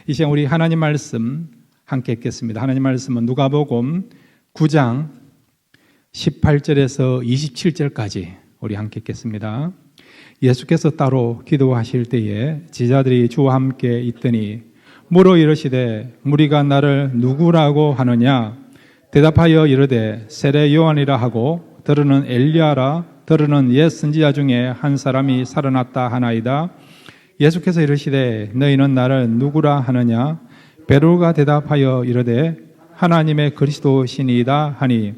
이 시간 우리 하나님 말씀 함께 읽겠습니다. 하나님 말씀은 누가복음 9장 18절에서 27절까지 우리 함께 읽겠습니다. 예수께서 따로 기도하실 때에 제자들이 주와 함께 있더니 물어 이르시되 무리가 나를 누구라고 하느냐? 대답하여 이르되 세례 요한이라 하고 더러는 엘리야라 더러는 옛 선지자 중에 한 사람이 살아났다 하나이다. 예수께서 이르시되 너희는 나를 누구라 하느냐? 베드로가 대답하여 이르되 하나님의 그리스도시니이다 하니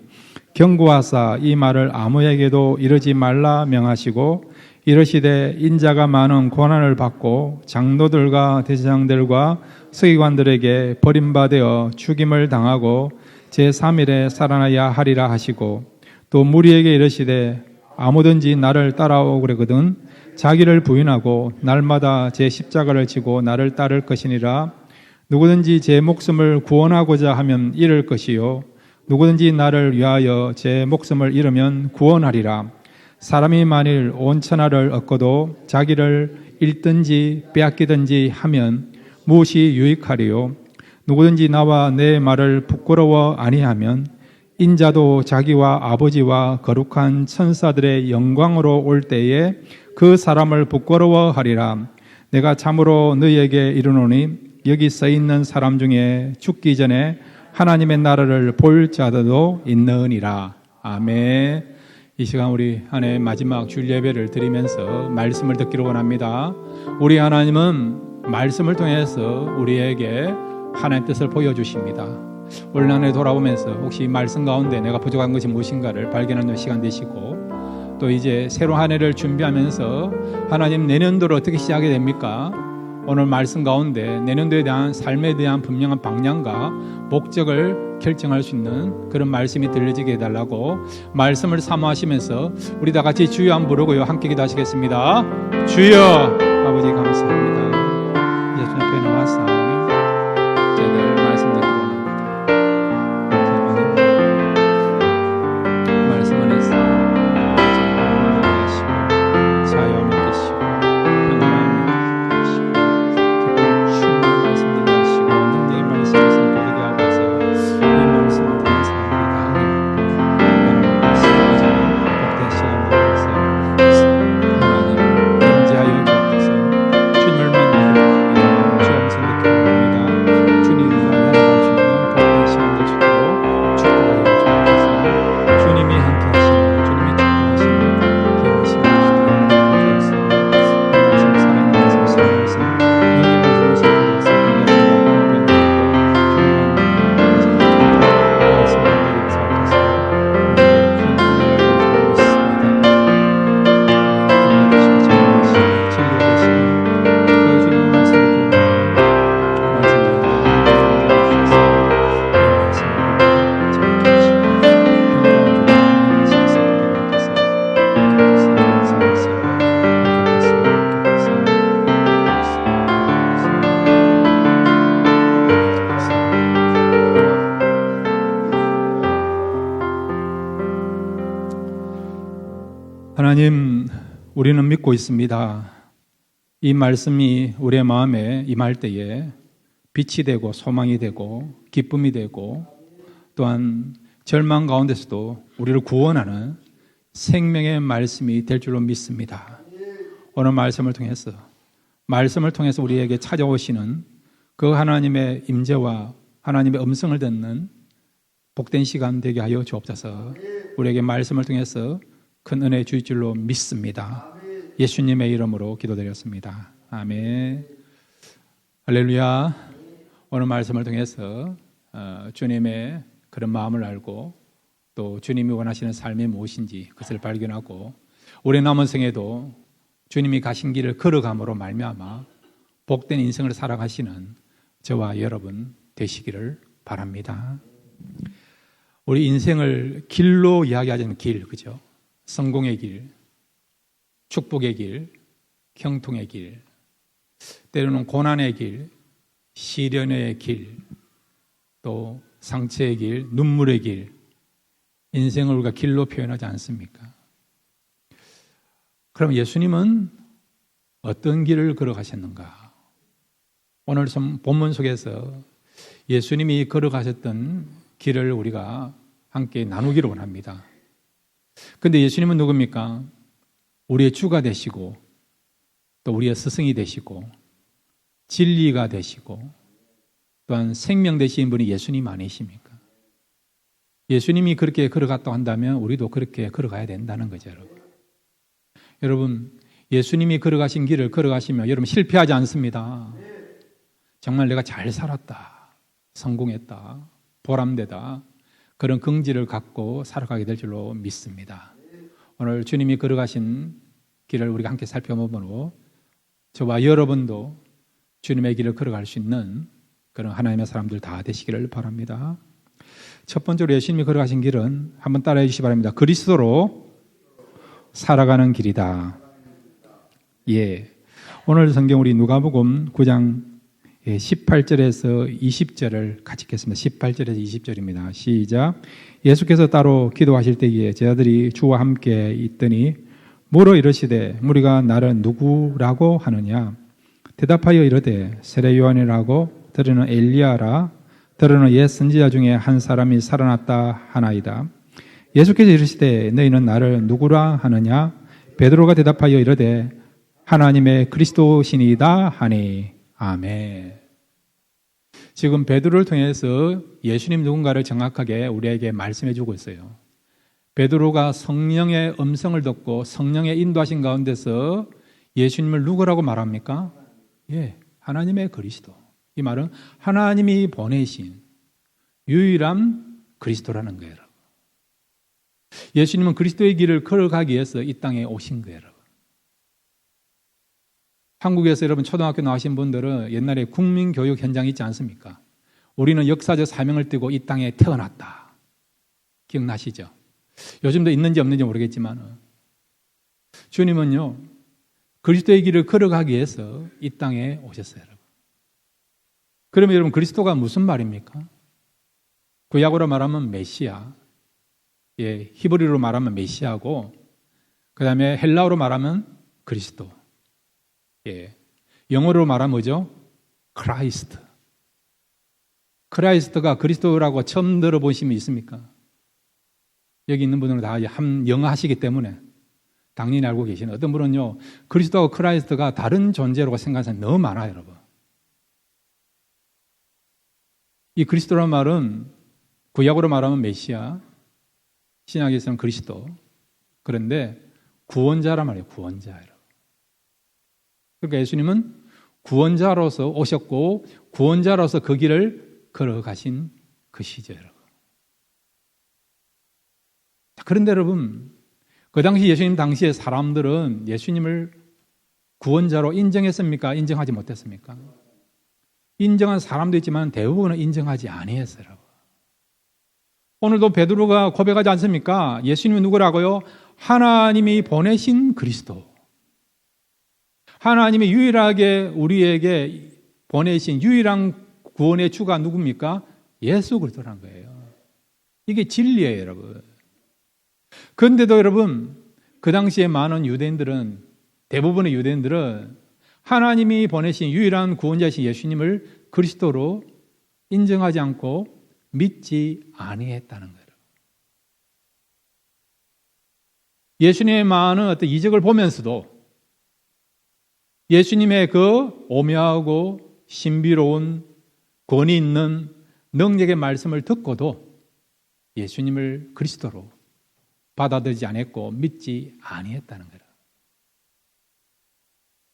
경고하사 이 말을 아무에게도 이르지 말라 명하시고 이르시되 인자가 많은 고난을 받고 장로들과 대제사장들과 서기관들에게 버림받아 죽임을 당하고 제3일에 살아나야 하리라 하시고 또 무리에게 이르시되 아무든지 나를 따라오거든 자기를 부인하고 날마다 제 십자가를 지고 나를 따를 것이니라. 누구든지 제 목숨을 구원하고자 하면 잃을 것이요 누구든지 나를 위하여 제 목숨을 잃으면 구원하리라. 사람이 만일 온 천하를 얻고도 자기를 잃든지 빼앗기든지 하면 무엇이 유익하리요? 누구든지 나와 내 말을 부끄러워 아니하면 인자도 자기와 아버지와 거룩한 천사들의 영광으로 올 때에 그 사람을 부끄러워하리라. 내가 참으로 너희에게 이르노니 여기 서 있는 사람 중에 죽기 전에 하나님의 나라를 볼 자들도 있느니라. 아멘. 이 시간 우리 한해 마지막 주일 예배를 드리면서 말씀을 듣기를 원합니다. 우리 하나님은 말씀을 통해서 우리에게 하나님의 뜻을 보여주십니다. 올 한 해 돌아오면서 혹시 말씀 가운데 내가 부족한 것이 무엇인가를 발견하는 시간 되시고 또 이제 새로 한 해를 준비하면서 하나님 내년도를 어떻게 시작이 됩니까? 오늘 말씀 가운데 내년도에 대한 삶에 대한 분명한 방향과 목적을 결정할 수 있는 그런 말씀이 들려지게 해달라고 말씀을 사모하시면서 우리 다 같이 주여 한번 부르고요 함께 기도하시겠습니다. 주여 아버지 감사합니다. 예수 앞에 나와서 저희들 말씀 듣고 말씀 안에서 자유 믿으시고 평안함 믿으시고 충분한 말씀 들으시고 능력의 말씀을 선포하게 하셔서 이 말씀을 통해서 우리가 쓰러지는 복된 시간을 위해서 하나님 임재하여 주옵소서. 주님을 만나고 주님 생각해 봅니다. 주님과 나아갈 수 있는 복된 시간 되시도록 축복하여 주옵소서. 주님이 함께 하시고 주님이 축복하시는 귀한 시간 되시도록 주옵소서. 말씀 사랑하는 성신께서 능히 말씀을 선포해서 하나님, 우리는 믿고 있습니다. 이 말씀이 우리의 마음에 임할 때에 빛이 되고 소망이 되고 기쁨이 되고 또한 절망 가운데서도 우리를 구원하는 생명의 말씀이 될 줄로 믿습니다. 오늘 말씀을 통해서 우리에게 찾아오시는 그 하나님의 임재와 하나님의 음성을 듣는 복된 시간 되게 하여 주옵소서. 우리에게 말씀을 통해서 큰 은혜 주실 줄로 믿습니다. 예수님의 이름으로 기도드렸습니다. 아멘. 할렐루야. 오늘 말씀을 통해서 주님의 그런 마음을 알고 또 주님이 원하시는 삶이 무엇인지 그것을 발견하고 우리 남은 생에도 주님이 가신 길을 걸어감으로 말미암아 복된 인생을 살아가시는 저와 여러분 되시기를 바랍니다. 우리 인생을 길로 이야기하자면 길, 그죠? 성공의 길, 축복의 길, 형통의 길, 때로는 고난의 길, 시련의 길, 또 상처의 길, 눈물의 길, 인생을 우리가 길로 표현하지 않습니까? 그럼 예수님은 어떤 길을 걸어가셨는가? 오늘 본문 속에서 예수님이 걸어가셨던 길을 우리가 함께 나누기를 원합니다. 그런데 예수님은 누굽니까? 우리의 주가 되시고 또 우리의 스승이 되시고 진리가 되시고 또한 생명 되신 분이 예수님 아니십니까? 예수님이 그렇게 걸어갔다고 한다면 우리도 그렇게 걸어가야 된다는 거죠, 여러분. 여러분, 예수님이 걸어가신 길을 걸어가시면 여러분 실패하지 않습니다. 정말 내가 잘 살았다, 성공했다, 보람되다, 그런 긍지를 갖고 살아가게 될 줄로 믿습니다. 오늘 주님이 걸어가신 길을 우리가 함께 살펴보므로 저와 여러분도 주님의 길을 걸어갈 수 있는 그런 하나님의 사람들 다 되시기를 바랍니다. 첫 번째로 예수님이 걸어가신 길은 한번 따라해 주시기 바랍니다. 그리스도로 살아가는 길이다. 예. 오늘 성경 우리 누가복음 9장 18절에서 20절을 같이 읽겠습니다. 18절에서 20절입니다. 시작. 예수께서 따로 기도하실 때에 제자들이 주와 함께 있더니 물어 이르시되 무리가 나를 누구라고 하느냐? 대답하여 이르되 세례 요한이라고 들으는 엘리야라 들으는 옛 선지자 중에 한 사람이 살아났다 하나이다. 예수께서 이르시되 너희는 나를 누구라 하느냐? 베드로가 대답하여 이르되 하나님의 그리스도시니이다 하니. 아멘. 지금 베드로를 통해서 예수님 누군가를 정확하게 우리에게 말씀해 주고 있어요. 베드로가 성령의 음성을 듣고 성령의 인도하신 가운데서 예수님을 누구라고 말합니까? 예, 하나님의 그리스도. 이 말은 하나님이 보내신 유일한 그리스도라는 거예요. 예수님은 그리스도의 길을 걸어가기 위해서 이 땅에 오신 거예요. 한국에서 여러분 초등학교 나오신 분들은 옛날에 국민교육 현장이 있지 않습니까? 우리는 역사적 사명을 띠고 이 땅에 태어났다. 기억나시죠? 요즘도 있는지 없는지 모르겠지만 주님은요 그리스도의 길을 걸어가기 위해서 이 땅에 오셨어요. 여러분. 그러면 여러분 그리스도가 무슨 말입니까? 구약으로 말하면 메시아, 예, 히브리어로 말하면 메시아고 그 다음에 헬라어로 말하면 그리스도, 예, 영어로 말하면 뭐죠? 크라이스트. 크라이스트가 그리스도라고 처음 들어보신 분 있습니까? 여기 있는 분들은 다 영어 하시기 때문에 당연히 알고 계시는 어떤 분은요 그리스도와 크라이스트가 다른 존재라고 생각하는 사람이 너무 많아요. 여러분. 이 그리스도라는 말은 구약으로 말하면 메시아, 신약에서는 그리스도. 그런데 구원자란 말이에요. 구원자. 여러분. 그러니까 예수님은 구원자로서 오셨고 구원자로서 그 길을 걸어가신 그 시절. 그런데 여러분 그 당시 예수님 당시의 사람들은 예수님을 구원자로 인정했습니까? 인정하지 못했습니까? 인정한 사람도 있지만 대부분은 인정하지 아니했어요. 오늘도 베드로가 고백하지 않습니까? 예수님이 누구라고요? 하나님이 보내신 그리스도. 하나님이 유일하게 우리에게 보내신 유일한 구원의 주가 누굽니까? 예수 그리스도라는 거예요. 이게 진리예요, 여러분. 그런데도 여러분, 그 당시에 많은 유대인들은, 대부분의 유대인들은 하나님이 보내신 유일한 구원자이신 예수님을 그리스도로 인정하지 않고 믿지 아니했다는 거예요. 예수님의 많은 어떤 이적을 보면서도 예수님의 그 오묘하고 신비로운 권위 있는 능력의 말씀을 듣고도 예수님을 그리스도로 받아들이지 않았고 믿지 아니했다는 거예요.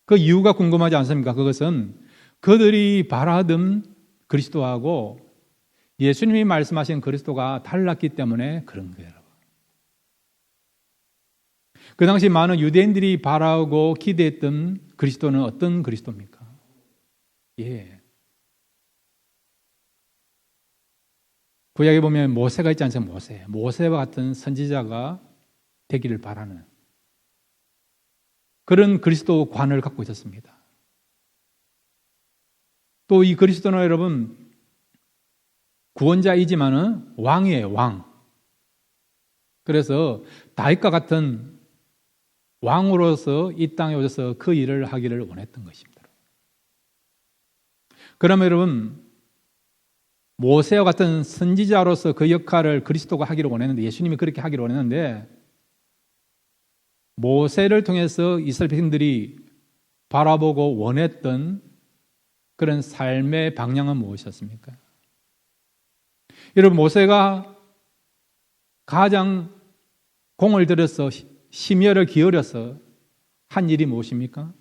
그 이유가 궁금하지 않습니까? 그것은 그들이 바라던 그리스도하고 예수님이 말씀하신 그리스도가 달랐기 때문에 그런 거예요. 그 당시 많은 유대인들이 바라고 기대했던 그리스도는 어떤 그리스도입니까? 예. 구약에 보면 모세가 있지 않습니까? 모세와 같은 선지자가 되기를 바라는 그런 그리스도관을 갖고 있었습니다. 또 이 그리스도는 여러분 구원자이지만은 왕이에요, 왕. 그래서 다윗과 같은 왕으로서 이 땅에 오셔서 그 일을 하기를 원했던 것입니다. 그러면 여러분, 모세와 같은 선지자로서 그 역할을 그리스도가 하기를 원했는데, 예수님이 그렇게 하기를 원했는데, 모세를 통해서 이스라엘 백성들이 바라보고 원했던 그런 삶의 방향은 무엇이었습니까? 여러분, 모세가 가장 공을 들여서 심혈을 기울여서 한 일이 무엇입니까?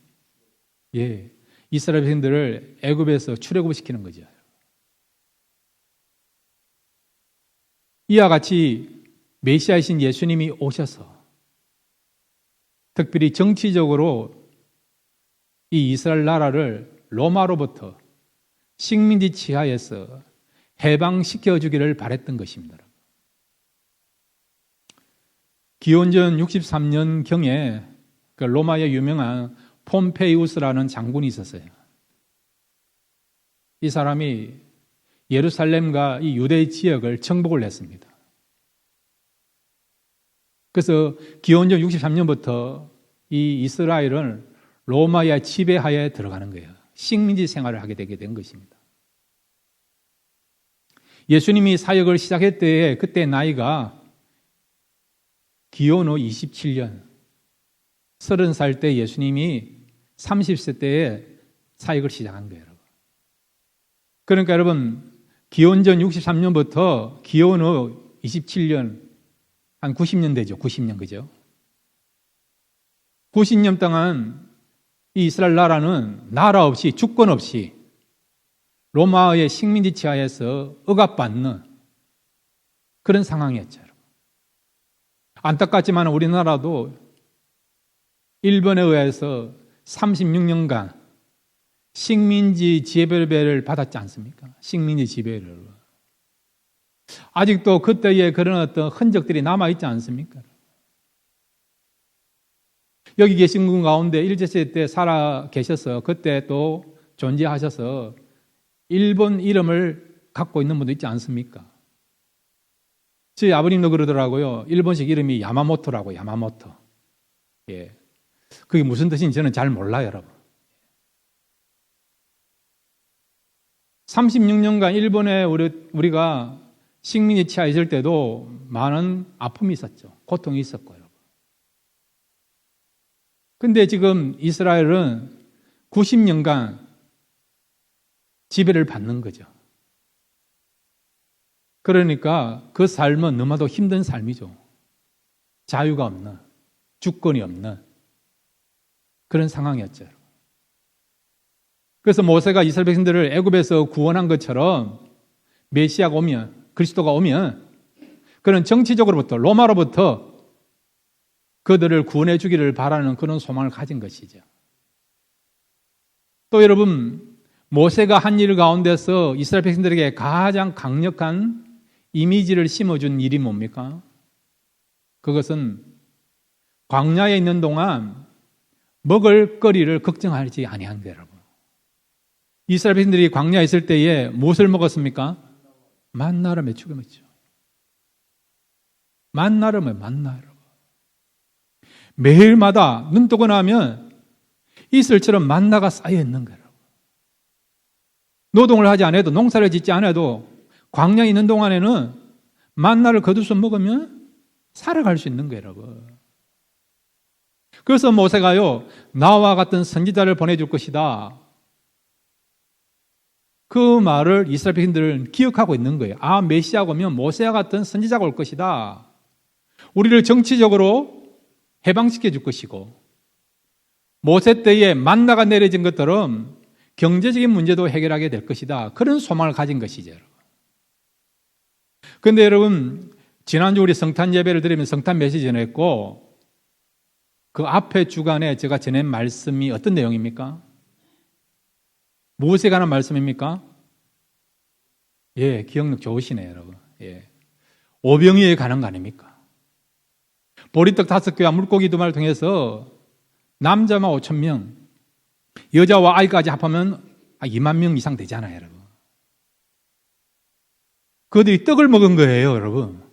예, 이스라엘 백성들을 애굽에서 출애굽시키는 거죠. 이와 같이 메시아이신 예수님이 오셔서 특별히 정치적으로 이 이스라엘 나라를 로마로부터 식민지 지하에서 해방시켜 주기를 바랬던 것입니다. 기원전 63년경에 그 로마의 유명한 폼페이우스라는 장군이 있었어요. 이 사람이 예루살렘과 이 유대 지역을 정복을 했습니다. 그래서 기원전 63년부터 이 이스라엘은 로마의 지배하에 들어가는 거예요. 식민지 생활을 하게 되게 된 것입니다. 예수님이 사역을 시작할 때에 그때 나이가 기원 후 27년, 30살 때 예수님이 30세 때에 사역을 시작한 거예요. 그러니까 여러분, 기원전 63년부터 기원 후 27년, 한 90년 되죠. 90년, 그죠? 90년 동안 이 이스라엘 나라는 나라 없이, 주권 없이 로마의 식민지 지하에서 억압받는 그런 상황이었죠. 안타깝지만 우리나라도 일본에 의해서 36년간 식민지 지배를 받았지 않습니까? 식민지 지배를. 아직도 그때의 그런 어떤 흔적들이 남아있지 않습니까? 여기 계신 분 가운데 일제시대 때 살아 계셔서 그때 또 존재하셔서 일본 이름을 갖고 있는 분도 있지 않습니까? 저희 아버님도 그러더라고요. 일본식 이름이 야마모토라고, 야마모토. 예. 그게 무슨 뜻인지 저는 잘 몰라요, 여러분. 36년간 일본에 우리가 식민지 치하에 있을 때도 많은 아픔이 있었죠. 고통이 있었고요. 근데 지금 이스라엘은 90년간 지배를 받는 거죠. 그러니까 그 삶은 너무나도 힘든 삶이죠. 자유가 없는, 주권이 없는 그런 상황이었죠. 그래서 모세가 이스라엘 백성들을 애굽에서 구원한 것처럼 메시아가 오면, 그리스도가 오면 그런 정치적으로부터, 로마로부터 그들을 구원해 주기를 바라는 그런 소망을 가진 것이죠. 또 여러분, 모세가 한 일 가운데서 이스라엘 백성들에게 가장 강력한 이미지를 심어준 일이 뭡니까? 그것은 광야에 있는 동안 먹을 거리를 걱정하지 아니한 거예요, 여러분. 이스라엘 백성들이 광야에 있을 때에 무엇을 먹었습니까? 만나를 매추게 먹죠. 만나를 먹어요, 만나를. 매일마다 눈 뜨고 나면 이슬처럼 만나가 쌓여 있는 거예요. 노동을 하지 않아도, 농사를 짓지 않아도 광야에 있는 동안에는 만나를 거두서 먹으면 살아갈 수 있는 거예요, 여러분. 그래서 모세가요, 나와 같은 선지자를 보내줄 것이다. 그 말을 이스라엘 백성들은 기억하고 있는 거예요. 아, 메시아가 오면 모세와 같은 선지자가 올 것이다. 우리를 정치적으로 해방시켜 줄 것이고, 모세 때에 만나가 내려진 것처럼 경제적인 문제도 해결하게 될 것이다. 그런 소망을 가진 것이죠. 그런데 여러분, 지난주 우리 성탄 예배를 드리면 성탄 메시지 전했고, 그 앞에 주간에 제가 전한 말씀이 어떤 내용입니까? 무엇에 관한 말씀입니까? 예, 기억력 좋으시네요, 여러분. 예. 오병이어에 관한 거 아닙니까? 보리떡 5개와 물고기 2마리를 통해서 남자만 5,000명, 여자와 아이까지 합하면 2만 명 이상 되잖아요, 여러분. 그들이 떡을 먹은 거예요, 여러분.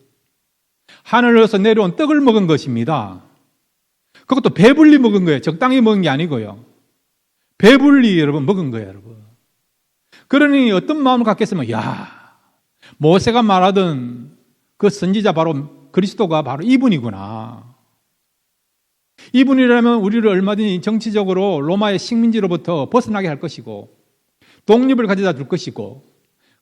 하늘에서 내려온 떡을 먹은 것입니다. 그것도 배불리 먹은 거예요. 적당히 먹은 게 아니고요. 배불리 여러분 먹은 거예요, 여러분. 그러니 어떤 마음을 갖겠으면, 야, 모세가 말하던 그 선지자 바로 그리스도가 바로 이분이구나. 이분이라면 우리를 얼마든지 정치적으로 로마의 식민지로부터 벗어나게 할 것이고, 독립을 가져다 줄 것이고,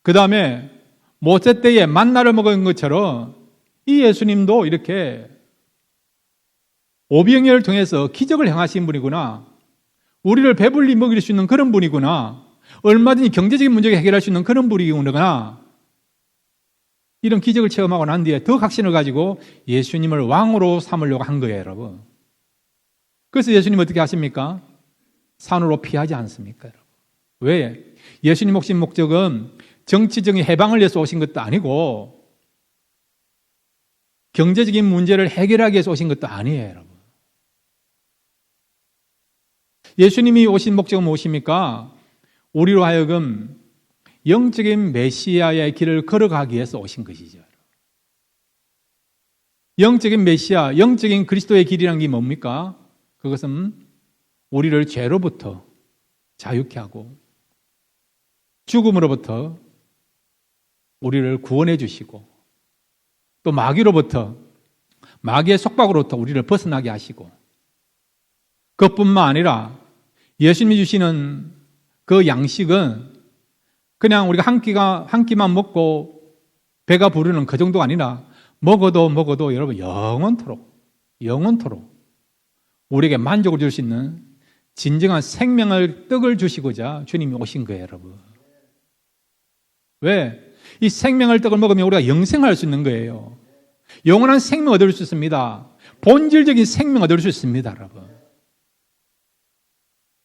그 다음에 모세 때에 만나를 먹은 것처럼 이 예수님도 이렇게 오병이어를 통해서 기적을 행하신 분이구나. 우리를 배불리 먹일 수 있는 그런 분이구나. 얼마든지 경제적인 문제를 해결할 수 있는 그런 분이구나. 이런 기적을 체험하고 난 뒤에 더 각신을 가지고 예수님을 왕으로 삼으려고 한 거예요, 여러분. 그래서 예수님 어떻게 하십니까? 산으로 피하지 않습니까, 여러분? 왜? 예수님 오신 목적은 정치적인 해방을 위해서 오신 것도 아니고 경제적인 문제를 해결하기 위해서 오신 것도 아니에요, 여러분. 예수님이 오신 목적은 무엇입니까? 우리로 하여금 영적인 메시아의 길을 걸어가기 위해서 오신 것이죠. 영적인 메시아, 영적인 그리스도의 길이라는 게 뭡니까? 그것은 우리를 죄로부터 자유케 하고 죽음으로부터 우리를 구원해 주시고 또 마귀로부터, 마귀의 속박으로부터 우리를 벗어나게 하시고, 그것뿐만 아니라 예수님이 주시는 그 양식은 그냥 우리가 한 끼만 먹고 배가 부르는 그 정도가 아니라 먹어도 여러분 영원토록 우리에게 만족을 줄 수 있는 진정한 생명의 떡을 주시고자 주님이 오신 거예요, 여러분. 왜? 이 생명의 떡을 먹으면 우리가 영생할 수 있는 거예요. 영원한 생명 얻을 수 있습니다. 본질적인 생명 얻을 수 있습니다, 여러분.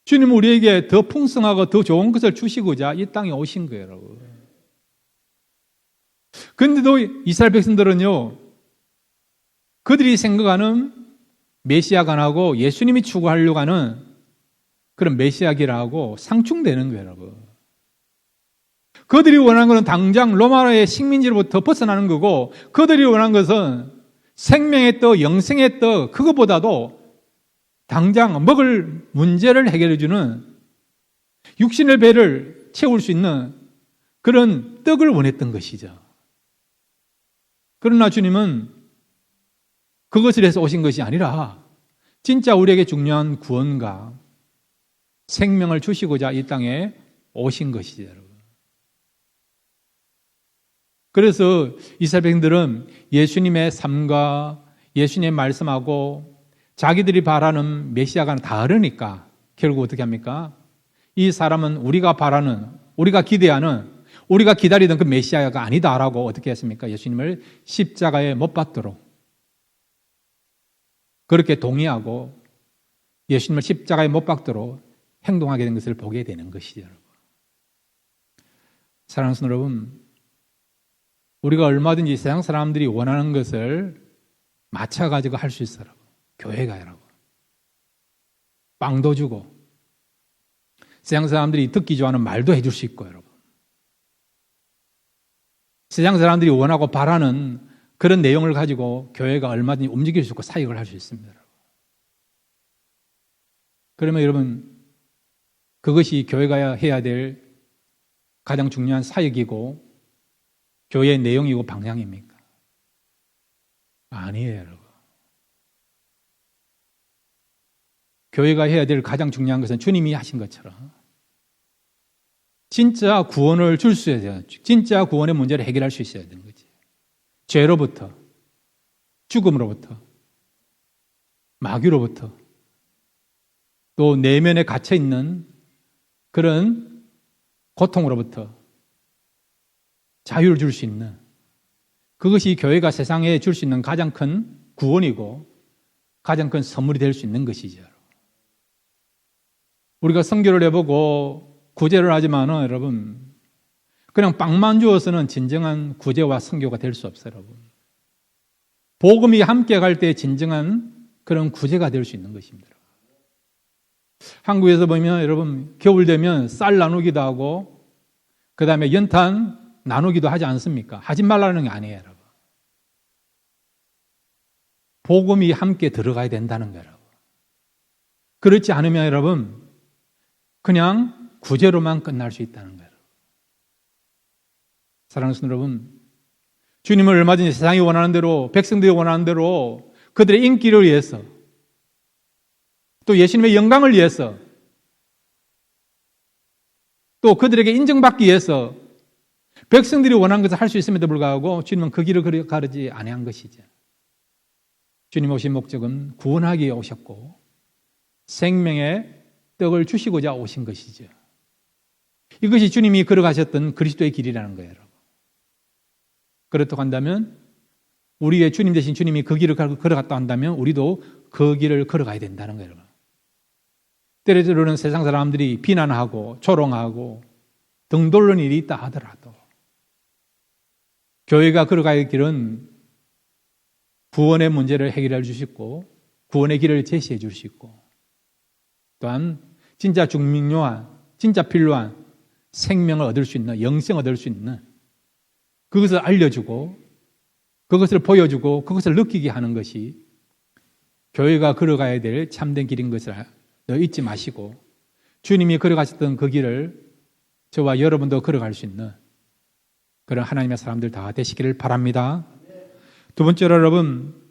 주님은 우리에게 더 풍성하고 더 좋은 것을 주시고자 이 땅에 오신 거예요, 여러분. 그런데도 이스라엘 백성들은요, 그들이 생각하는 메시아가 나고 예수님이 추구하려고 하는 그런 메시아기라고 상충되는 거예요, 여러분. 그들이 원하는 것은 당장 로마의 식민지로부터 벗어나는 거고, 그들이 원하는 것은 생명의 떡, 영생의 떡, 그것보다도 당장 먹을 문제를 해결해 주는 육신의 배를 채울 수 있는 그런 떡을 원했던 것이죠. 그러나 주님은 그것을 해서 오신 것이 아니라 진짜 우리에게 중요한 구원과 생명을 주시고자 이 땅에 오신 것이죠, 여러분. 그래서 이스라엘 백성들은 예수님의 삶과 예수님의 말씀하고 자기들이 바라는 메시아가 다르니까 결국 어떻게 합니까? 이 사람은 우리가 바라는, 우리가 기대하는, 우리가 기다리던 그 메시아가 아니다라고 어떻게 했습니까? 예수님을 십자가에 못 박도록 그렇게 동의하고 예수님을 십자가에 못 박도록 행동하게 된 것을 보게 되는 것이죠, 여러분. 사랑하는 성도 여러분, 우리가 얼마든지 세상 사람들이 원하는 것을 맞춰가지고 할 수 있어요, 여러분. 교회가, 여러분. 빵도 주고 세상 사람들이 듣기 좋아하는 말도 해줄 수 있고, 여러분. 세상 사람들이 원하고 바라는 그런 내용을 가지고 교회가 얼마든지 움직일 수 있고 사역을 할 수 있습니다, 여러분. 그러면 여러분, 그것이 교회가 해야 될 가장 중요한 사역이고 교회의 내용이고 방향입니까? 아니에요, 여러분. 교회가 해야 될 가장 중요한 것은 주님이 하신 것처럼 진짜 구원을 줄 수 있어야 돼요. 진짜 구원의 문제를 해결할 수 있어야 되는 거지. 죄로부터, 죽음으로부터, 마귀로부터, 또 내면에 갇혀 있는 그런 고통으로부터 자유를 줄 수 있는, 그것이 교회가 세상에 줄 수 있는 가장 큰 구원이고 가장 큰 선물이 될 수 있는 것이죠. 우리가 선교를 해보고 구제를 하지만은 여러분, 그냥 빵만 주어서는 진정한 구제와 선교가 될 수 없어요, 여러분. 복음이 함께 갈 때 진정한 그런 구제가 될 수 있는 것입니다. 한국에서 보면 여러분, 겨울 되면 쌀 나누기도 하고 그 다음에 연탄 나누기도 하지 않습니까? 하지 말라는 게 아니에요, 여러분. 복음이 함께 들어가야 된다는 거예요, 여러분. 그렇지 않으면 여러분, 그냥 구제로만 끝날 수 있다는 거예요. 사랑하는 성도 여러분, 주님을 얼마든지 세상이 원하는 대로, 백성들이 원하는 대로 그들의 인기를 위해서, 또 예수님의 영광을 위해서, 또 그들에게 인정받기 위해서 백성들이 원하는 것을 할 수 있음에도 불구하고 주님은 그 길을 가르지 아니한 것이죠. 주님 오신 목적은 구원하기 위해 오셨고 생명의 떡을 주시고자 오신 것이죠. 이것이 주님이 걸어가셨던 그리스도의 길이라는 거예요, 여러분. 그렇다고 한다면 우리의 주님 대신 주님이 그 길을 걸어갔다 한다면 우리도 그 길을 걸어가야 된다는 거예요, 여러분. 때로는 세상 사람들이 비난하고 조롱하고 등 돌리는 일이 있다 하더라도 교회가 걸어가야 할 길은 구원의 문제를 해결해 주시고 구원의 길을 제시해 줄 수 있고 또한 진짜 중요한, 진짜 필요한 생명을 얻을 수 있는, 영생을 얻을 수 있는 그것을 알려주고 그것을 보여주고 그것을 느끼게 하는 것이 교회가 걸어가야 될 참된 길인 것을 잊지 마시고 주님이 걸어가셨던 그 길을 저와 여러분도 걸어갈 수 있는 그런 하나님의 사람들 다 되시기를 바랍니다. 두 번째로 여러분,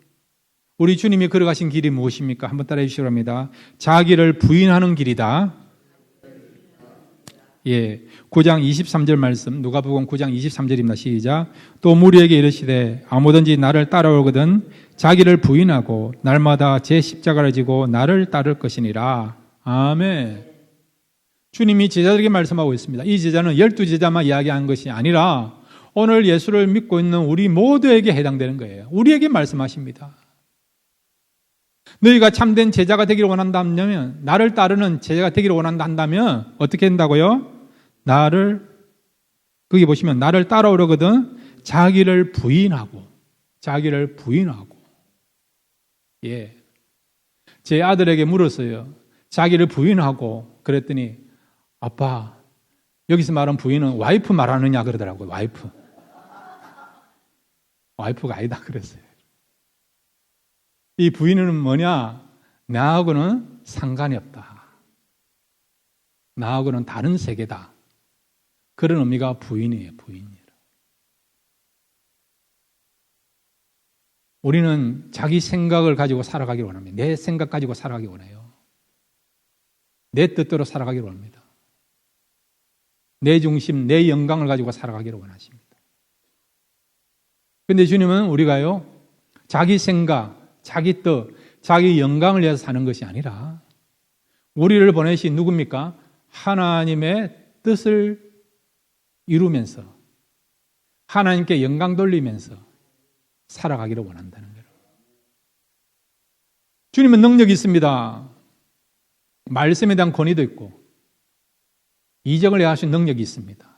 우리 주님이 걸어가신 길이 무엇입니까? 한번 따라해 주시기 바랍니다. 자기를 부인하는 길이다. 예, 9장 23절 말씀, 누가복음 9장 23절입니다. 시작. 또 무리에게 이르시되 아무든지 나를 따라오거든 자기를 부인하고 날마다 제 십자가를 지고 나를 따를 것이니라. 아멘. 주님이 제자들에게 말씀하고 있습니다. 이 제자는 12제자만 이야기한 것이 아니라 오늘 예수를 믿고 있는 우리 모두에게 해당되는 거예요. 우리에게 말씀하십니다. 너희가 참된 제자가 되기를 원한다면, 나를 따르는 제자가 되기를 원한다 한다면 어떻게 된다고요? 거기 보시면 나를 따라오려거든 자기를 부인하고 예, 제 아들에게 물었어요. 자기를 부인하고 그랬더니 아빠, 여기서 말하는 부인은 와이프 말하느냐 그러더라고요. 와이프가 아니다 그랬어요. 이 부인은 뭐냐? 나하고는 상관이 없다. 나하고는 다른 세계다. 그런 의미가 부인이에요. 우리는 자기 생각을 가지고 살아가기를 원합니다. 내 생각 가지고 살아가기 원해요. 내 뜻대로 살아가기를 원합니다. 내 중심, 내 영광을 가지고 살아가기를 원하십니다. 그런데 주님은 우리가요, 자기 생각, 자기 뜻, 자기 영광을 위해서 사는 것이 아니라 우리를 보내신 누굽니까? 하나님의 뜻을 이루면서 하나님께 영광 돌리면서 살아가기를 원한다는 거예요. 주님은 능력이 있습니다. 말씀에 대한 권위도 있고 이적을 행하신 능력이 있습니다.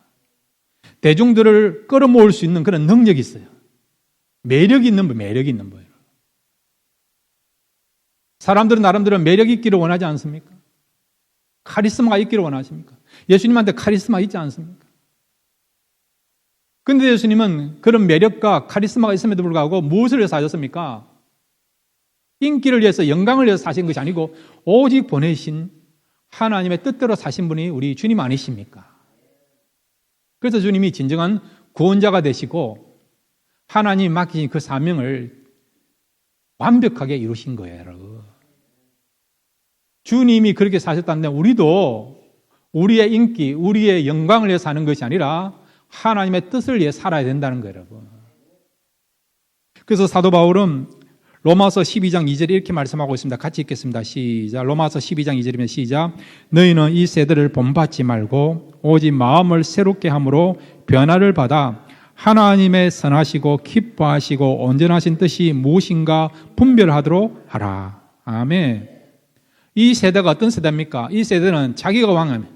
대중들을 끌어모을 수 있는 그런 능력이 있어요. 매력이 있는 거예요. 사람들은 나름대로 매력 있기를 원하지 않습니까? 카리스마가 있기를 원하십니까? 예수님한테 카리스마 있지 않습니까? 그런데 예수님은 그런 매력과 카리스마가 있음에도 불구하고 무엇을 위해서 사셨습니까? 인기를 위해서, 영광을 위해서 사신 것이 아니고 오직 보내신 하나님의 뜻대로 사신 분이 우리 주님 아니십니까? 그래서 주님이 진정한 구원자가 되시고 하나님이 맡기신 그 사명을 완벽하게 이루신 거예요, 여러분. 주님이 그렇게 사셨다는데 우리도 우리의 인기, 우리의 영광을 위해 사는 것이 아니라 하나님의 뜻을 위해 살아야 된다는 거예요, 여러분. 그래서 사도 바울은 로마서 12장 2절에 이렇게 말씀하고 있습니다. 같이 읽겠습니다. 시작. 로마서 12장 2절이면 시작. 너희는 이 세대를 본받지 말고 오직 마음을 새롭게 함으로 변화를 받아 하나님의 선하시고 기뻐하시고 온전하신 뜻이 무엇인가 분별하도록 하라. 아멘. 이 세대가 어떤 세대입니까? 이 세대는 자기가 왕하면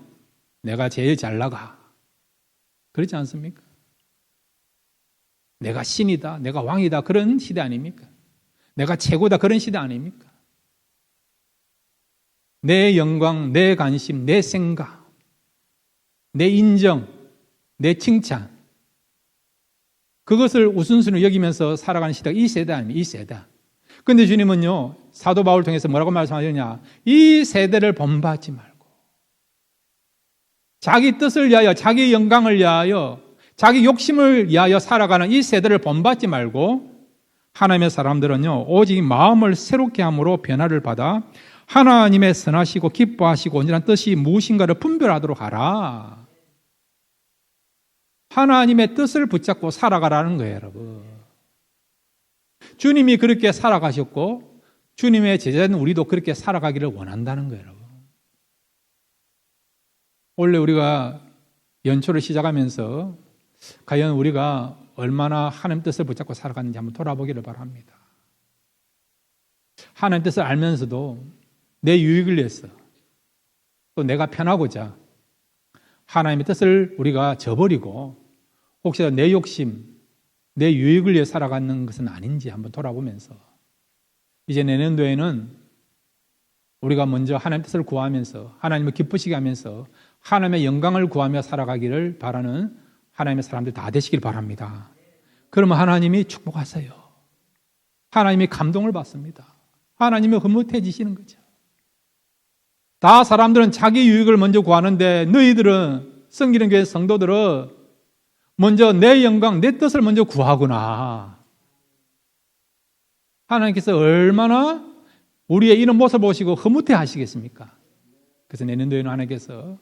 내가 제일 잘 나가. 그렇지 않습니까? 내가 신이다, 내가 왕이다, 그런 시대 아닙니까? 내가 최고다, 그런 시대 아닙니까? 내 영광, 내 관심, 내 생각, 내 인정, 내 칭찬, 그것을 우선순위로 여기면서 살아가는 시대가 이 세대 아닙니까? 이 세대. 그런데 주님은요, 사도 바울을 통해서 뭐라고 말씀하셨냐? 이 세대를 본받지 말고 자기 뜻을 위하여, 자기 영광을 위하여, 자기 욕심을 위하여 살아가는 이 세대를 본받지 말고 하나님의 사람들은요, 오직 마음을 새롭게 함으로 변화를 받아 하나님의 선하시고 기뻐하시고 온전한 뜻이 무엇인가를 분별하도록 하라. 하나님의 뜻을 붙잡고 살아가라는 거예요, 여러분. 주님이 그렇게 살아가셨고 주님의 제자는 우리도 그렇게 살아가기를 원한다는 거예요, 여러분. 원래 우리가 연초를 시작하면서 과연 우리가 얼마나 하나님 뜻을 붙잡고 살아가는지 한번 돌아보기를 바랍니다. 하나님 뜻을 알면서도 내 유익을 위해서 또 내가 편하고자 하나님의 뜻을 우리가 저버리고 혹시라도 내 욕심, 내 유익을 위해 살아가는 것은 아닌지 한번 돌아보면서 이제 내년도에는 우리가 먼저 하나님의 뜻을 구하면서 하나님을 기쁘시게 하면서 하나님의 영광을 구하며 살아가기를 바라는 하나님의 사람들 다 되시길 바랍니다. 그러면 하나님이 축복하세요. 하나님이 감동을 받습니다. 하나님이 흐뭇해지시는 거죠. 다 사람들은 자기 유익을 먼저 구하는데 너희들은 성기는 교회 성도들은 먼저 내 영광, 내 뜻을 먼저 구하구나. 하나님께서 얼마나 우리의 이런 모습을 보시고 흐뭇해 하시겠습니까? 그래서 내년도에는 하나님께서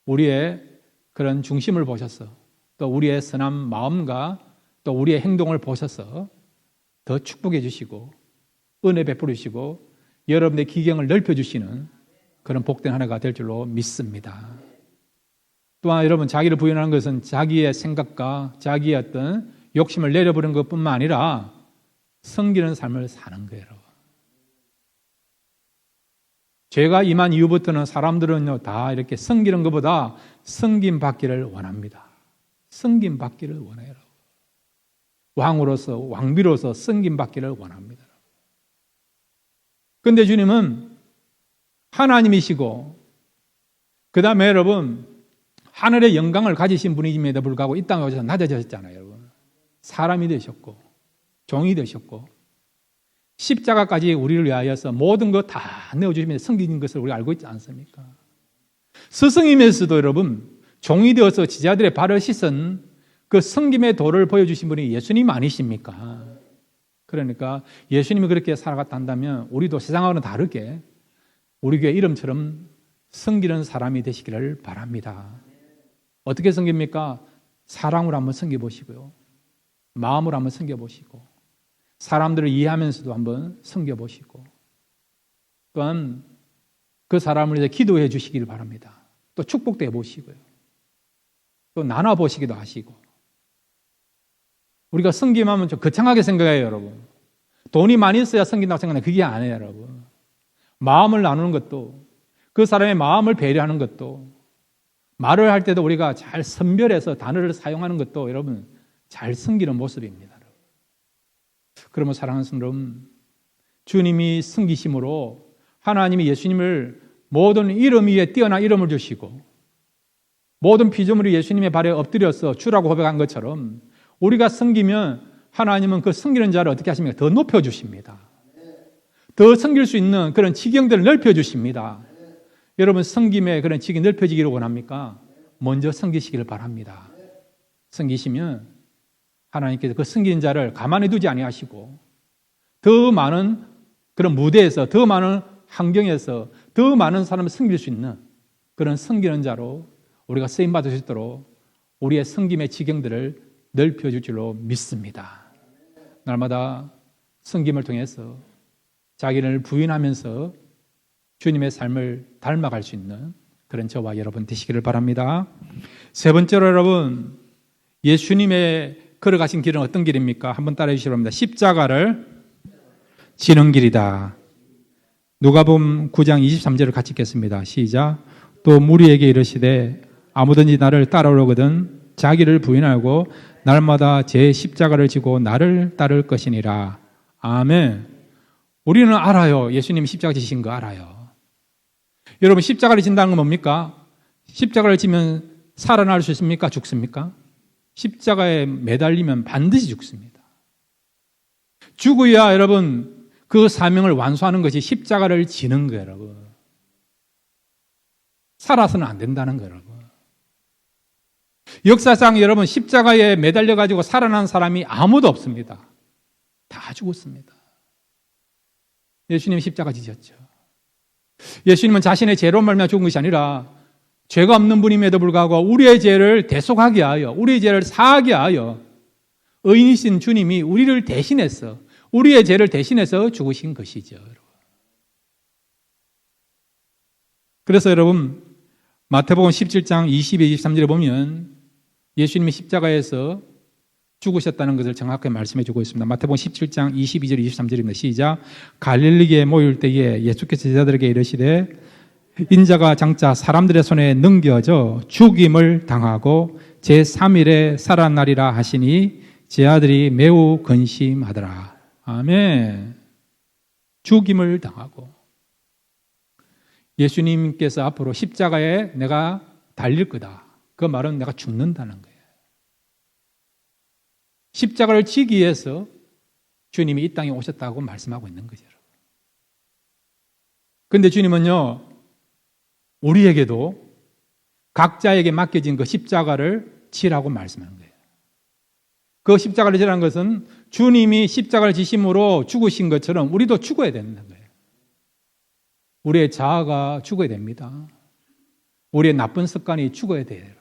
우리의 그런 중심을 보셔서 또 우리의 선한 마음과 또 우리의 행동을 보셔서 더 축복해 주시고 은혜 베풀어 주시고 여러분의 기경을 넓혀 주시는 그런 복된 한 해가 될 줄로 믿습니다. 또한 여러분, 자기를 부인하는 것은 자기의 생각과 자기의 어떤 욕심을 내려버리는 것뿐만 아니라 섬기는 삶을 사는 거예요. 죄가 임한 이후부터는 사람들은요, 다 이렇게 섬기는 것보다 섬김 받기를 원합니다. 섬김 받기를 원해요. 왕으로서, 왕비로서 섬김 받기를 원합니다. 그런데 주님은 하나님이시고, 그 다음에 여러분, 하늘의 영광을 가지신 분임에도 불구하고 이 땅에 오셔서 낮아지셨잖아요, 여러분. 사람이 되셨고, 종이 되셨고, 십자가까지 우리를 위하여서 모든 것 다 내어주시면서 섬기는 것을 우리가 알고 있지 않습니까? 스승이면서도 여러분, 종이 되어서 지자들의 발을 씻은 그 섬김의 도를 보여주신 분이 예수님 아니십니까? 그러니까 예수님이 그렇게 살아갔다 한다면 우리도 세상하고는 다르게 우리 교회 이름처럼 섬기는 사람이 되시기를 바랍니다. 어떻게 섬깁니까? 사랑으로 한번 섬겨보시고요. 마음으로 한번 섬겨보시고 사람들을 이해하면서도 한번 섬겨보시고 또한 그 사람을 위해 기도해 주시기를 바랍니다. 또 축복도 해보시고요. 또 나눠보시기도 하시고 우리가 섬김하면 좀 거창하게 생각해요, 여러분. 돈이 많이 있어야 섬긴다고 생각하는 그게 아니에요, 여러분. 마음을 나누는 것도 그 사람의 마음을 배려하는 것도 말을 할 때도 우리가 잘 선별해서 단어를 사용하는 것도 여러분 잘 섬기는 모습입니다. 그러면 사랑하는 성도, 주님이 섬기심으로 하나님이 예수님을 모든 이름 위에 뛰어난 이름을 주시고 모든 피조물이 예수님의 발에 엎드려서 주라고 고백한 것처럼 우리가 섬기면 하나님은 그 섬기는 자를 어떻게 하십니까? 더 높여주십니다. 더 섬길 수 있는 그런 지경들을 넓혀주십니다. 여러분, 섬김의 그런 지경이 넓혀지기를 원합니까? 먼저 섬기시기를 바랍니다. 섬기시면 하나님께서 그 섬기는 자를 가만히 두지 아니하시고 더 많은 그런 무대에서 더 많은 환경에서 더 많은 사람을 섬길 수 있는 그런 섬기는 자로 우리가 쓰임받을 수 있도록 우리의 섬김의 지경들을 넓혀줄 줄로 믿습니다. 날마다 섬김을 통해서 자기를 부인하면서 주님의 삶을 닮아갈 수 있는 그런 저와 여러분 되시기를 바랍니다. 세 번째로 여러분, 예수님의 걸어가신 길은 어떤 길입니까? 한번 따라해 주시기 바랍니다. 십자가를 지는 길이다. 누가복음 9장 23절을 같이 읽겠습니다. 시작. 또 무리에게 이르시되 아무든지 나를 따라오려거든 자기를 부인하고 날마다 제 십자가를 지고 나를 따를 것이니라. 아멘. 우리는 알아요. 예수님이 십자가 지신 거 알아요. 여러분, 십자가를 진다는 건 뭡니까? 십자가를 지면 살아날 수 있습니까? 죽습니까? 십자가에 매달리면 반드시 죽습니다. 죽어야 여러분 그 사명을 완수하는 것이 십자가를 지는 거예요, 여러분. 살아서는 안 된다는 거예요, 여러분. 역사상 여러분 십자가에 매달려 가지고 살아난 사람이 아무도 없습니다. 다 죽었습니다. 예수님이 십자가 지셨죠. 예수님은 자신의 죄로 말미암아 죽은 것이 아니라 죄가 없는 분임에도 불구하고 우리의 죄를 대속하게 하여, 우리의 죄를 사하게 하여 의인이신 주님이 우리를 대신해서, 우리의 죄를 대신해서 죽으신 것이죠. 그래서 여러분 마태복음 17장 22, 23절에 보면 예수님이 십자가에서 죽으셨다는 것을 정확하게 말씀해 주고 있습니다. 마태복음 17장 22절 23절입니다. 시작. 갈릴리에 모일 때에 예수께서 제자들에게 이르시되 인자가 장차 사람들의 손에 넘겨져 죽임을 당하고 제3일에 살아나리라 하시니 제 아들이 매우 근심하더라. 아멘. 죽임을 당하고 예수님께서 앞으로 십자가에 내가 달릴 거다. 그 말은 내가 죽는다는 거예요. 십자가를 지기 위해서 주님이 이 땅에 오셨다고 말씀하고 있는 거죠. 그런데 주님은요, 우리에게도 각자에게 맡겨진 그 십자가를 지라고 말씀하는 거예요. 그 십자가를 지라는 것은 주님이 십자가를 지심으로 죽으신 것처럼 우리도 죽어야 된다는 거예요. 우리의 자아가 죽어야 됩니다. 우리의 나쁜 습관이 죽어야 돼요.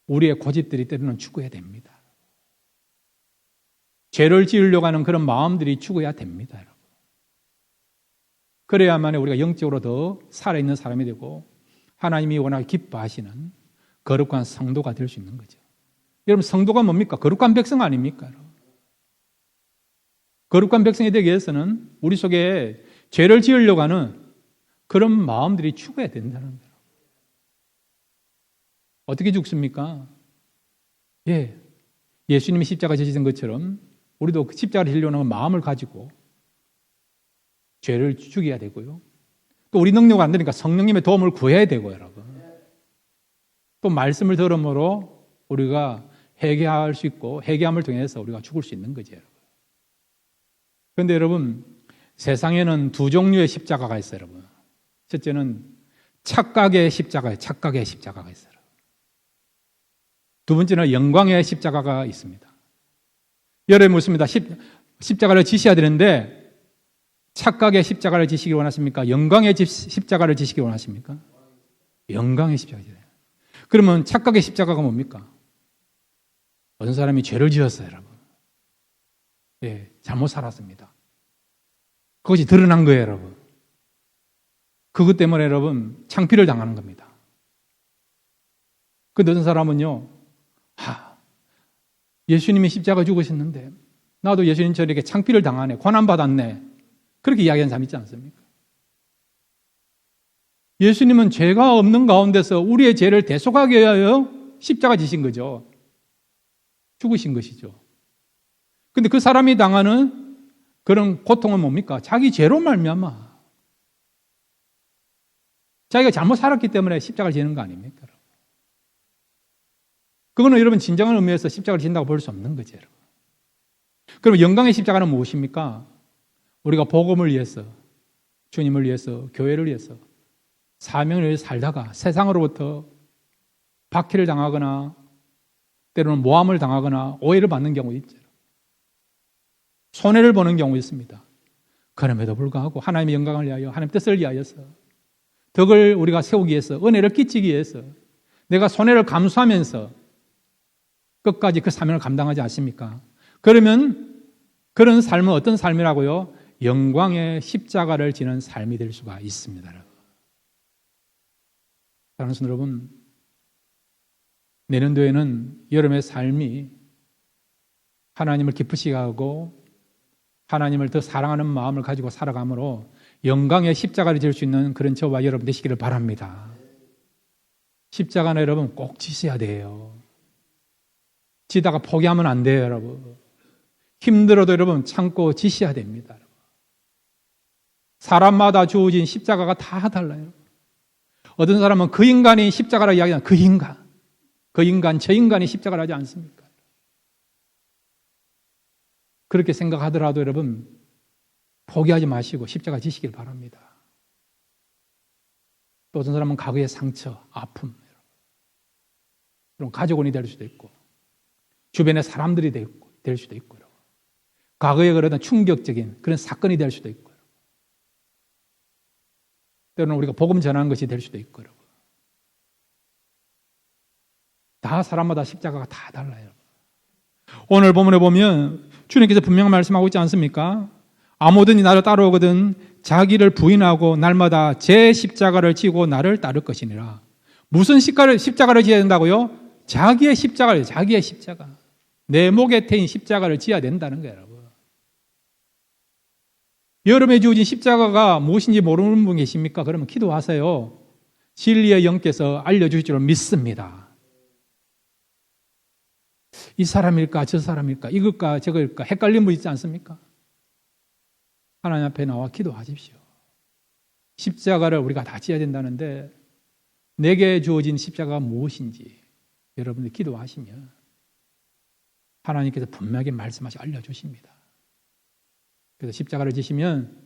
우리의 고집들이 때로는 죽어야 됩니다. 죄를 지으려고 하는 그런 마음들이 죽어야 됩니다. 여러분. 그래야만 우리가 영적으로 더 살아있는 사람이 되고 하나님이 워낙 기뻐하시는 거룩한 성도가 될 수 있는 거죠. 여러분, 성도가 뭡니까? 거룩한 백성 아닙니까? 거룩한 백성이 되기 위해서는 우리 속에 죄를 지으려고 하는 그런 마음들이 죽어야 된다는 거예요. 어떻게 죽습니까? 예수님이 십자가 지신 것처럼 우리도 그 십자가를 지려고 하는 마음을 가지고 죄를 죽여야 되고요. 또 우리 능력 안 되니까 성령님의 도움을 구해야 되고요, 여러분. 또 말씀을 들음으로 우리가 회개할 수 있고 회개함을 통해서 우리가 죽을 수 있는 거죠, 여러분. 그런데 여러분, 세상에는 두 종류의 십자가가 있어요, 여러분. 첫째는 착각의 십자가예요. 착각의 십자가가 있어요. 두 번째는 영광의 십자가가 있습니다. 여러분 묻습니다. 십자가를 지셔야 되는데 착각의 십자가를 지시기 원하십니까? 영광의 십자가를 지시기 원하십니까? 영광의 십자가죠. 그러면 착각의 십자가가 뭡니까? 어떤 사람이 죄를 지었어요, 여러분. 잘못 살았습니다. 그것이 드러난 거예요, 여러분. 그것 때문에 여러분 창피를 당하는 겁니다. 근데 어떤 사람은요, 예수님이 십자가 죽으셨는데 나도 예수님처럼 이렇게 창피를 당하네, 고난받았네, 그렇게 이야기하는 사람 있지 않습니까? 예수님은 죄가 없는 가운데서 우리의 죄를 대속하기 위하여 십자가 지신 거죠. 죽으신 것이죠. 근데 그 사람이 당하는 그런 고통은 뭡니까? 자기 죄로 말미암아. 자기가 잘못 살았기 때문에 십자가를 지는 거 아닙니까? 그거는 여러분 진정한 의미에서 십자가를 진다고 볼 수 없는 거죠, 여러분. 그럼 영광의 십자가는 무엇입니까? 우리가 복음을 위해서, 주님을 위해서, 교회를 위해서, 사명을 위해서 살다가 세상으로부터 박해를 당하거나 때로는 모함을 당하거나 오해를 받는 경우 있죠. 손해를 보는 경우 있습니다. 그럼에도 불구하고 하나님의 영광을 위하여, 하나님의 뜻을 위하여서, 덕을 우리가 세우기 위해서, 은혜를 끼치기 위해서 내가 손해를 감수하면서 끝까지 그 사명을 감당하지 않습니까? 그러면 그런 삶은 어떤 삶이라고요? 영광의 십자가를 지는 삶이 될 수가 있습니다. 사랑하는 성도 여러분, 내년도에는 여러분의 삶이 하나님을 기쁘시게 하고 하나님을 더 사랑하는 마음을 가지고 살아감으로 영광의 십자가를 질 수 있는 그런 저와 여러분 되시기를 바랍니다. 십자가는 여러분 꼭 지셔야 돼요. 지다가 포기하면 안 돼요, 여러분. 힘들어도 여러분 참고 지셔야 됩니다. 사람마다 주어진 십자가가 다 달라요. 어떤 사람은 그 인간이 십자가라 이야기하는 그 인간, 저 인간이 십자가를 하지 않습니까? 그렇게 생각하더라도 여러분 포기하지 마시고 십자가 지시길 바랍니다. 또 어떤 사람은 과거의 상처, 아픔, 그럼 가족원이 될 수도 있고, 주변의 사람들이 될 수도 있고, 과거에 그러던 충격적인 그런 사건이 될 수도 있고, 때로는 우리가 복음 전하는 것이 될 수도 있고, 다 사람마다 십자가가 다 달라요. 오늘 본문에 보면 주님께서 분명 말씀하고 있지 않습니까? 아무든지 나를 따라오거든 자기를 부인하고 날마다 제 십자가를 지고 나를 따를 것이니라. 무슨 십자가를 지어야 된다고요? 자기의 십자가를, 자기의 십자가. 내 목에 태인 십자가를 지어야 된다는 거예요, 여러분. 여러분의 주어진 십자가가 무엇인지 모르는 분 계십니까? 그러면 기도하세요. 진리의 영께서 알려주실 줄 믿습니다. 이 사람일까 저 사람일까 이걸까 저걸까 헷갈린 분 있지 않습니까? 하나님 앞에 나와 기도하십시오. 십자가를 우리가 다 지어야 된다는데 내게 주어진 십자가가 무엇인지 여러분들 기도하시면 하나님께서 분명하게 말씀하시고 알려주십니다. 그래서 십자가를 지시면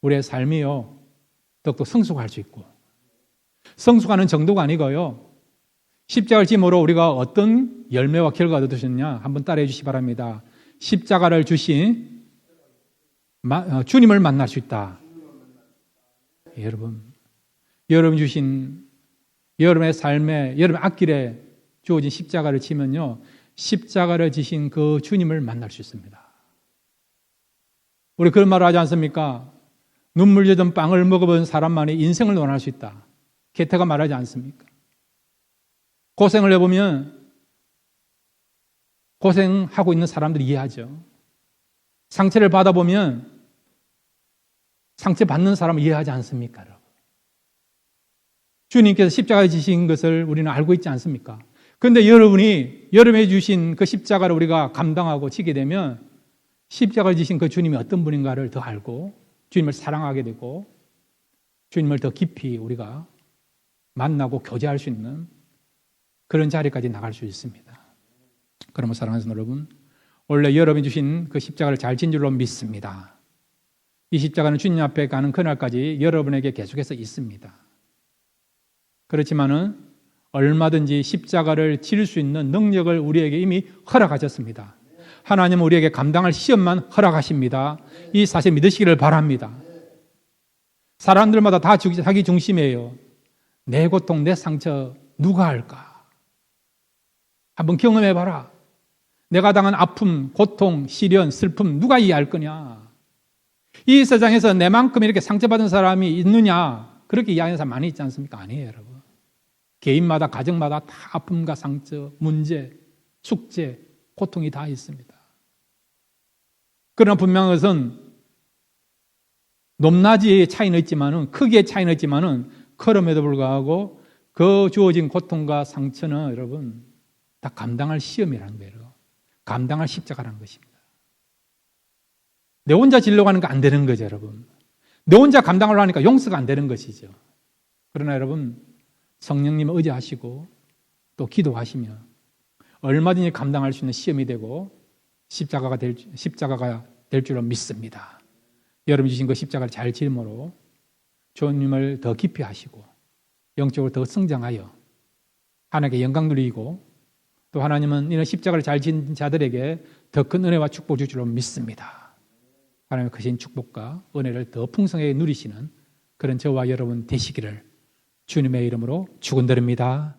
우리의 삶이요 더욱더 성숙할 수 있고, 성숙하는 정도가 아니고요, 십자가를 지므로 우리가 어떤 열매와 결과가 얻으셨냐 한번 따라해 주시기 바랍니다. 십자가를 주신 주님을 만날 수 있다. 여러분 주신 여러분의 삶에, 여러분의 앞길에 주어진 십자가를 지면요, 십자가를 지신 그 주님을 만날 수 있습니다. 우리 그런 말을 하지 않습니까? 눈물 젖은 빵을 먹어본 사람만이 인생을 논할 수 있다. 게테가 말하지 않습니까? 고생을 해보면 고생하고 있는 사람들이 이해하죠. 상처를 받아보면 상처 받는 사람을 이해하지 않습니까? 주님께서 십자가에 지신 것을 우리는 알고 있지 않습니까? 그런데 여러분이 주신 그 십자가를 우리가 감당하고 지게 되면 십자가를 지신 그 주님이 어떤 분인가를 더 알고 주님을 사랑하게 되고 주님을 더 깊이 우리가 만나고 교제할 수 있는 그런 자리까지 나갈 수 있습니다. 그러면 사랑하는 여러분, 원래 여러분이 주신 그 십자가를 잘 진 줄로 믿습니다. 이 십자가는 주님 앞에 가는 그날까지 여러분에게 계속해서 있습니다. 그렇지만은 얼마든지 십자가를 질 수 있는 능력을 우리에게 이미 허락하셨습니다. 하나님은 우리에게 감당할 시험만 허락하십니다. 이 사실 믿으시기를 바랍니다. 사람들마다 다 자기 중심이에요. 내 고통, 내 상처 누가 알까? 한번 경험해봐라. 내가 당한 아픔, 고통, 시련, 슬픔 누가 이해할 거냐? 이 세상에서 내만큼 이렇게 상처받은 사람이 있느냐? 그렇게 이야기하는 사람 많이 있지 않습니까? 아니에요, 여러분. 개인마다, 가정마다 다 아픔과 상처, 문제, 숙제, 고통이 다 있습니다. 그러나 분명한 것은 높낮이의 차이는 있지만은, 크기의 차이는 있지만은, 그럼에도 불구하고 그 주어진 고통과 상처는 여러분 다 감당할 시험이라는 거예요. 감당할 십자가라는 것입니다. 내 혼자 지려고 하는 거 안 되는 거죠, 여러분. 내 혼자 감당하려고 하니까 용서가 안 되는 것이죠. 그러나 여러분, 성령님을 의지하시고 또 기도하시면 얼마든지 감당할 수 있는 시험이 되고 십자가가 될 줄로 믿습니다. 여러분 주신 그 십자가를 잘 짊으로 주님을 더 깊이 하시고 영적으로 더 성장하여 하나님께 영광 누리고 또 하나님은 이런 십자가를 잘 진 자들에게 더 큰 은혜와 축복을 줄 줄로 믿습니다. 하나님의 크신 축복과 은혜를 더 풍성하게 누리시는 그런 저와 여러분 되시기를 주님의 이름으로 축원드립니다.